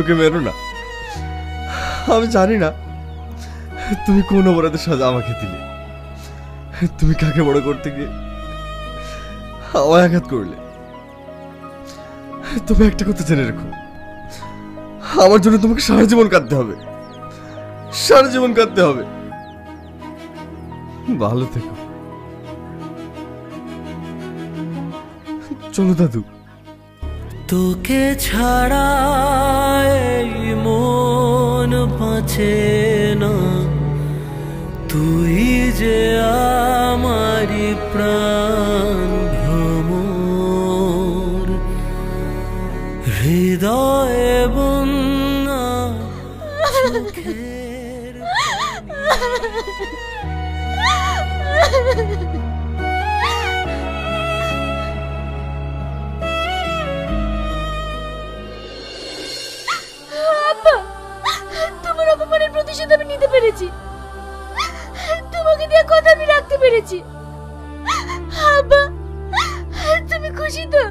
তোকে মেরো না। আমি জানি না তুমি কোন অপরাধের সাজা আমাকে দিলে। তুমি কাকে বড় করতে গিয়ে আমায় আঘাত করলে। তবে একটা কথা জেনে রেখো, আমার জন্য তোমাকে সারা জীবন কাঁদতে হবে, সারা জীবন কাঁদতে হবে। ভালো থেকো। চলো দাদু। তোকে ছাড়া এই মন বাঁচে না, তুই যে আমারি প্রাণ ভ্রমর, হৃদয়ে বন্যা চোখের তোমার অপমানের প্রতিশোধ আমি নিতে পেরেছি, তোমাকে দেওয়া কথা আমি রাখতে পেরেছি। আব্বা, তুমি খুশি তো?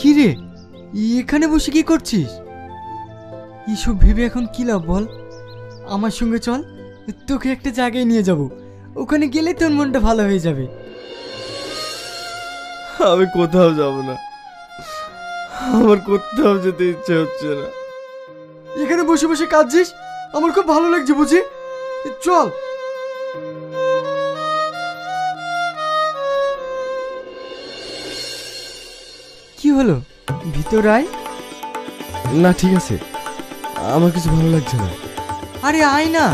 কি রে, এখানে বসে কি করছিস? এসব ভেবে এখন কি লাভ বল? আমার সঙ্গে চল, তোকে একটা জায়গায় নিয়ে যাব, ওখানে গেলে তোর মনটা ভালো হয়ে যাবে। আমি কোথাও যাব না, আমার কোথাও যেতে ইচ্ছে হচ্ছে না। এখানে বসে বসে কাঁদছিস, আমার খুব ভালো লাগছে বুঝি। চল। কি হলো, ভিতর আয়। না ঠিক আছে, আমার কিছু ভালো লাগছে না। আরে আয় না।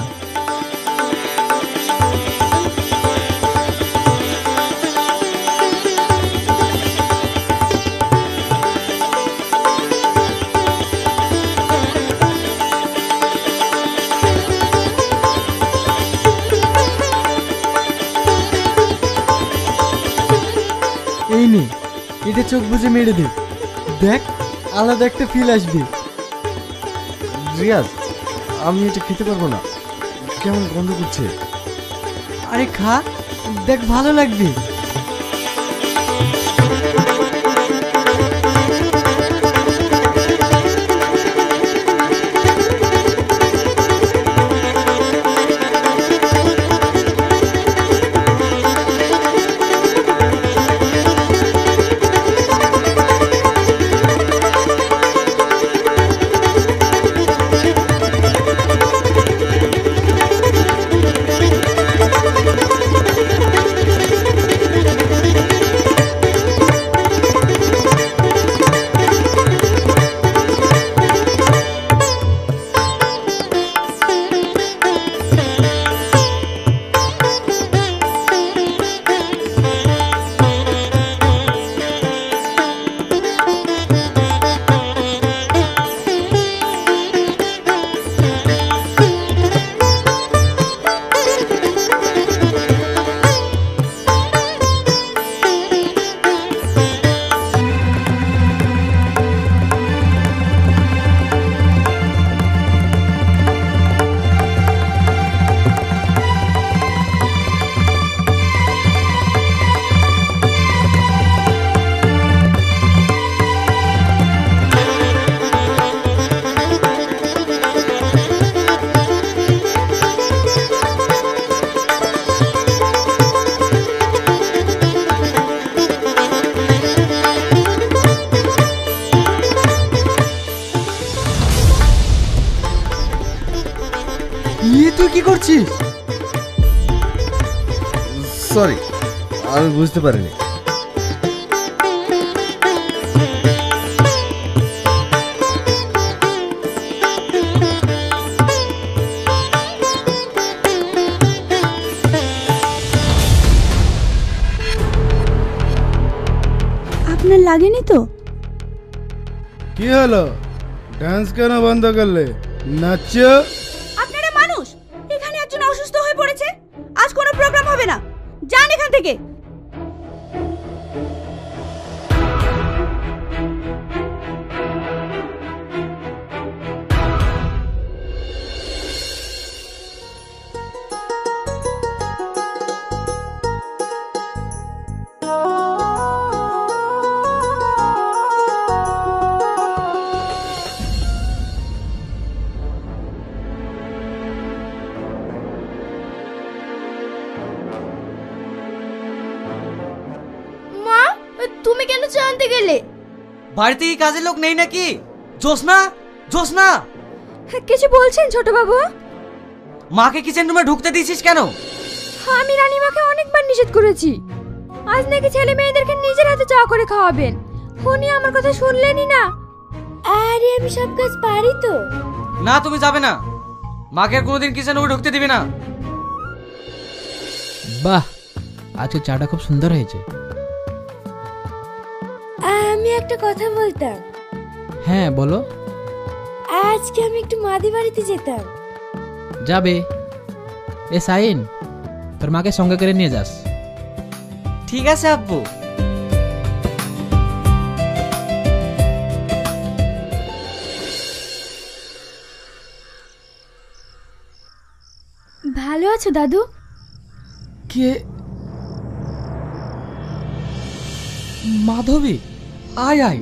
এই নে, এটা চোখ বুজে মেরে দে, দেখ আলাদা একটা ফিল আসবে। রিয়াজ, আমি এটা খেতে পারবো না, কেমন গন্ধ করছে। আরে খা, দেখ ভালো লাগবে। তুই কি করছিস? সরি, আমি বুঝতে পারিনি। আপনার লাগেনি তো? কি হলো, ডান্স কেন বন্ধ করলে? নাচো। আপনারা মানুষ, এখানে একজন অসুস্থ হয়ে পড়েছে, আজ কোনো প্রোগ্রাম হবে না, যান এখান থেকে। মা, তুমি কেন চা আনতে গেলে? বাড়িতে কি কাজের লোক নেই নাকি? জোসনা, জোসনা, কিছু বলছেন ছোট বাবু? মাকে কিচেন রুমে ঢুকতে দিয়েছিস কেন? আমি রানীমাকে অনেকবার নিষেধ করেছি, আজ নাকি ছেলে মেয়েদেরকে নিজের হাতে চা করে খাওয়াবেন। উনি আমার কথা শুনলেনই না। আরে আমি সব কাজ পারি তো। না, তুমি যাবে না, মাকে আর কোনোদিন কিচেন রুমে ঢুকতে দিবে না। বাহ, আজকে চাটা খুব সুন্দর হয়েছে। আমি একটা কথা বলতাম। হ্যাঁ বলো। আজকে আমি একটু মাদি বাড়িতে যেতাম। যাবে? এ সাইন, তোর মাকে সঙ্গে করে নিয়ে যাস। ঠিক আছে আব্বু। ভালো আছো দাদু? কে? মাধবী, আয় আয়,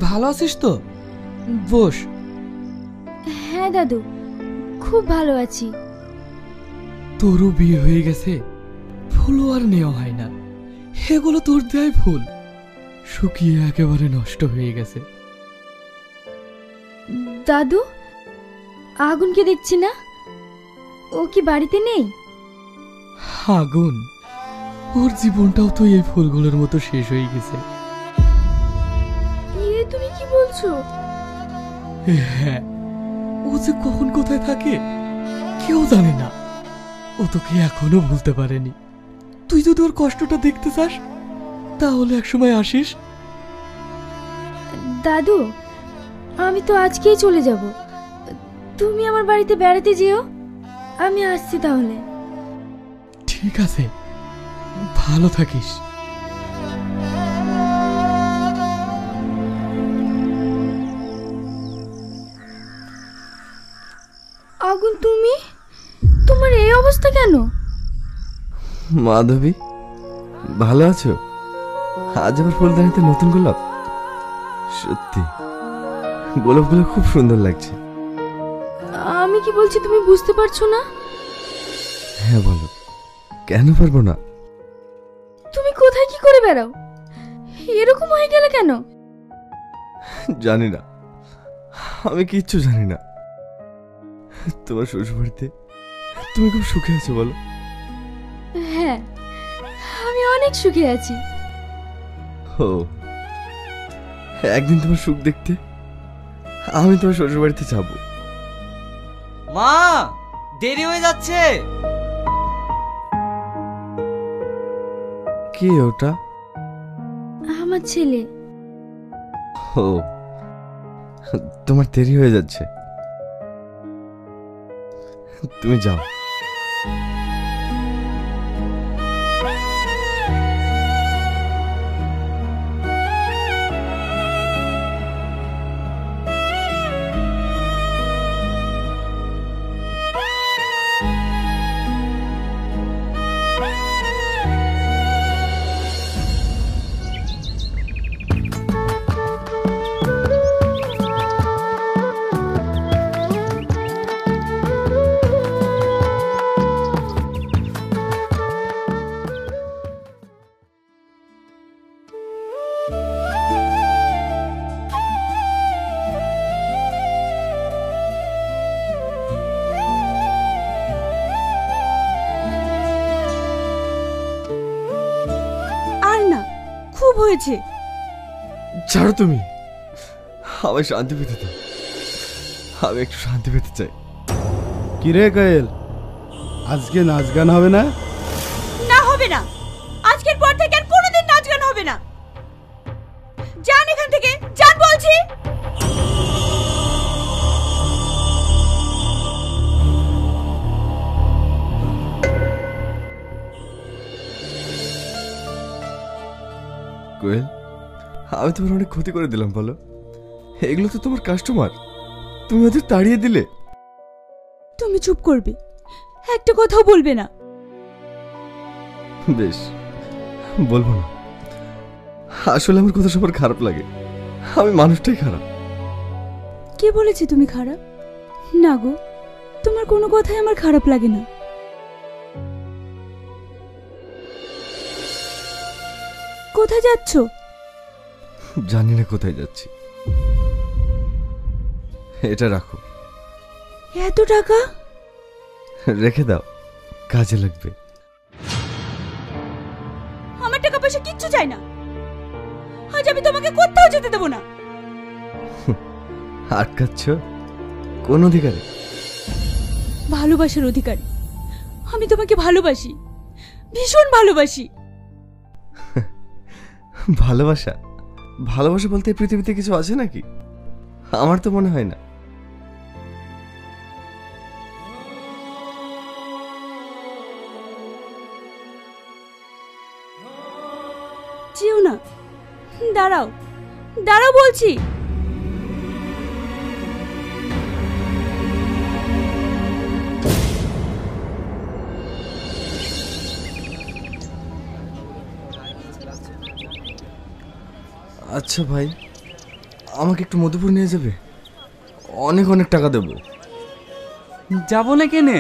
ভালো আছিস তো? বস। হ্যাঁ দাদু, খুব ভালো আছি। তোরও বিয়ে হয়ে গেছে, ফুলও আর নেওয়া হয় না। এগুলো তোর দেয় ফুল, শুকিয়ে একেবারে নষ্ট হয়ে গেছে। দাদু, আগুনকে দেখছি না, ও কি বাড়িতে নেই? আগুন, ওর জীবনটাও তো এই ফুলগুলোর মতো শেষ হয়ে গেছে। তুমি কি বলছো? হ্যাঁ, ও যে কখন কোথায় থাকে কেউ জানে না। ও তোকে এখনো ভুলতে পারেনি। তুই যদি ওর কষ্টটা দেখতে চাস তাহলে একসময় আসিস। দাদু, আমি তো আজকেই চলে যাব, তুমি আমার বাড়িতে বেড়াতে যেও, আমি আসছি তাহলে। ঠিক আছে, ভালো থাকিস। আগুন, তুমি, তোমার এই অবস্থা কেন? মাধবী, ভালো আছো? আজ আবার ফুলদানিতে নতুন গোলাপ? সত্যি গোলাপগুলো খুব সুন্দর লাগছে। আমি কি বলছি তুমি বুঝতে পারছো না? হ্যাঁ বলো, কেন পারবো না? তুমি কোথায় কি করে বেড়াও, এরকম হয়ে গেলে কেন? জানি না, আমি কিচ্ছু জানি না। তোমার শ্বশুর বাড়িতে তুমি খুব সুখে আছো বলো? হ্যাঁ, আমি অনেক সুখে আছি। ও, একদিন তোমার সুখ দেখতে আমি তোমার শ্বশুর বাড়িতে যাব। মা, দেরি হয়ে যাচ্ছে। কে ওটা? আমার ছেলে। ও, তোমার দেরি হয়ে যাচ্ছে, তুমি যাও। হয়েছে? ছাড়ো তুমি, আমায় শান্তি পেতে দাও। আমি একটু শান্তি পেতে চাই। কিরে কায়েল, আজকে নাচ গান হবে না? না, হবে না। আজকের পর থেকে আর কোনোদিন নাচ গান হবে না। যান এখান থেকে, যান বলছি। কোয়েল, আমি তোমার অনেক ক্ষতি করে দিলাম বলো। এগুলো তো তোমার কাস্টমার, তুমি ওদের তাড়িয়ে দিলে। তুমি চুপ করবে, একটা কথাও বলবে না। বেশ, বলবো না। আসলে আমার কথা সবার খারাপ লাগে, আমি মানুষটাই খারাপ। কে বলেছে তুমি খারাপ? না গো, তোমার কোনো কথাই আমার খারাপ লাগে না। কোথায় যাচ্ছ? জানি না কোথায় যাচ্ছি। এটা রাখো। এত টাকা? রেখে দাও, কাজে লাগবে। আমার টাকা পয়সা কিচ্ছু চাই না। আজ আমি তোমাকে কোথাও যেতে দেবো না। আটকাচ্ছ কোন অধিকারে? ভালোবাসার অধিকারী। আমি তোমাকে ভালোবাসি, ভীষণ ভালোবাসি। ভালোবাসা? ভালোবাসা বলতে এই পৃথিবীতে কিছু আছে নাকি? আমার তো মনে হয় না। যেও না, দাঁড়াও, দাঁড়াও বলছি। আচ্ছা ভাই, আমাকে একটু মধুপুর নিয়ে যাবে? অনেক অনেক টাকা দেবো। যাবো না কেনে?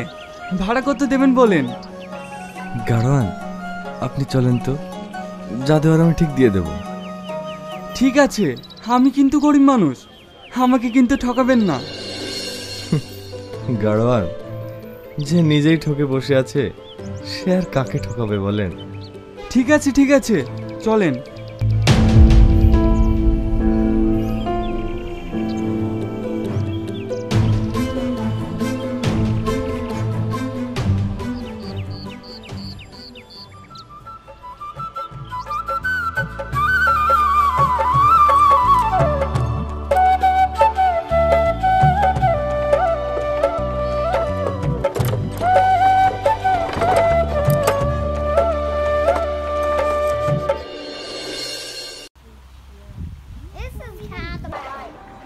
ভাড়া কত দেবেন বলেন? গাড়োয়ান, আপনি চলেন তো, যা দেওয়ার আমি ঠিক দিয়ে দেবো। ঠিক আছে, আমি কিন্তু গরিব মানুষ, আমাকে কিন্তু ঠকাবেন না। গাড়োয়ান, যে নিজেই ঠকে বসে আছে সে আর কাকে ঠকাবে বলেন? ঠিক আছে ঠিক আছে, চলেন।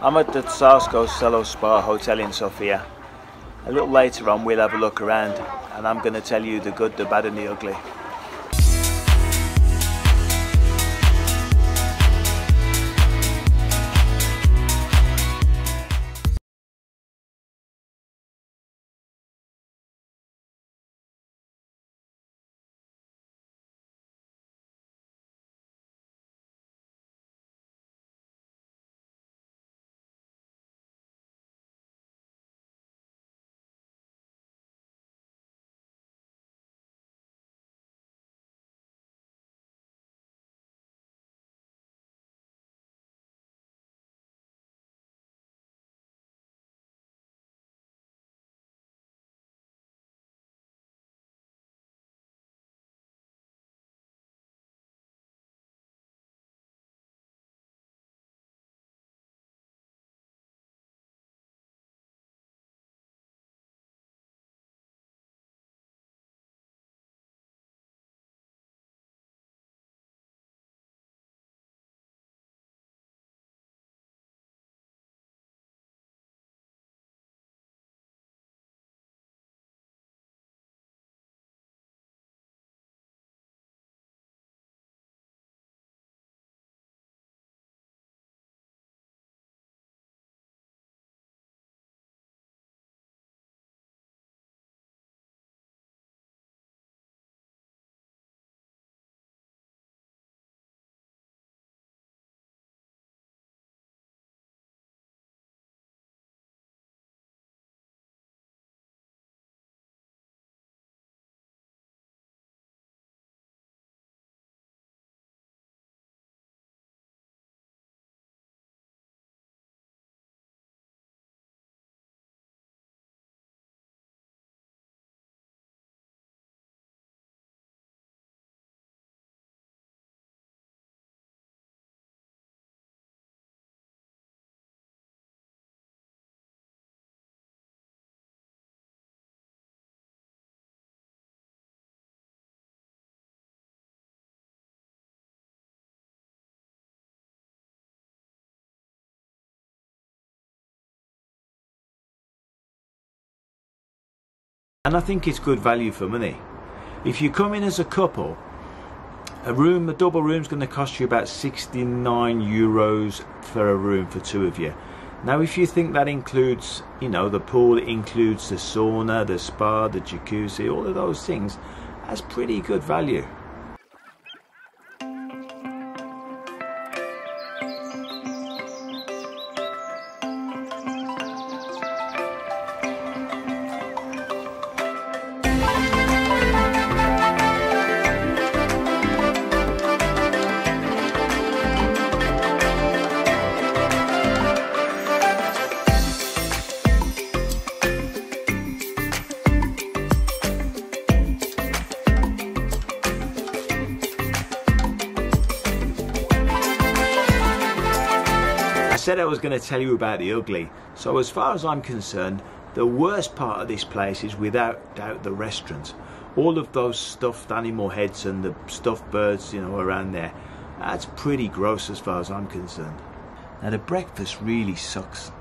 I'm at the Sarsco Cello Spa Hotel in Sofia. A little later on we'll have a look around and I'm going to tell you the good, the bad and the ugly. And I think it's good value for money. If you come in as a couple, a double room's going to cost you about 69 euros for a room for two of you. Now if you think that includes, you know, the pool, it includes the sauna, the spa, the jacuzzi, all of those things, that's pretty good value. I said I was going to tell you about the ugly. So as far as I'm concerned, the worst part of this place is without doubt the restaurant. All of those stuffed animal heads and the stuffed birds, you know, around there, that's pretty gross as far as I'm concerned. Now the breakfast really sucks.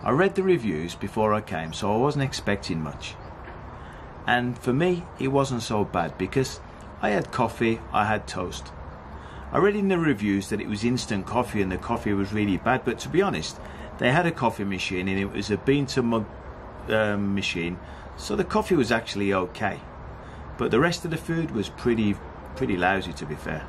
I read the reviews before I came, so I wasn't expecting much. And for me, it wasn't so bad because I had coffee, I had toast. I read in the reviews that it was instant coffee and the coffee was really bad, but to be honest, they had a coffee machine and it was a bean to mug machine, so the coffee was actually okay. But the rest of the food was pretty lousy, to be fair.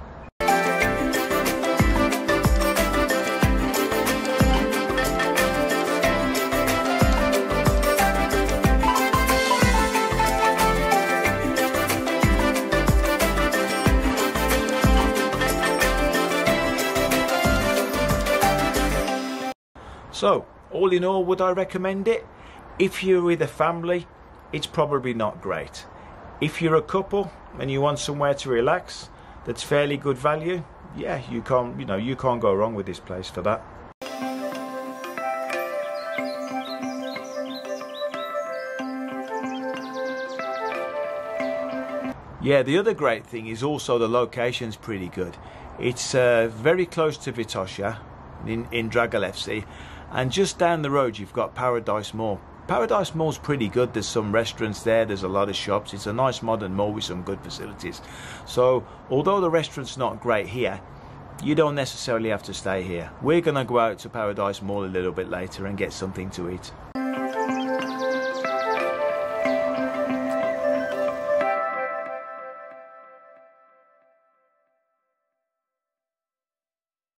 So, all in all, would I recommend it? If you're with a family, it's probably not great. If you're a couple and you want somewhere to relax that's fairly good value, yeah, you can't go wrong with this place for that. Yeah, the other great thing is also the location's pretty good. It's very close to Vitosha in Dragolevci, and just down the road you've got Paradise Mall. Paradise Mall's pretty good. There's some restaurants there, there's a lot of shops. It's a nice modern mall with some good facilities. So although the restaurant's not great here, you don't necessarily have to stay here. We're gonna go out to Paradise Mall a little bit later and get something to eat.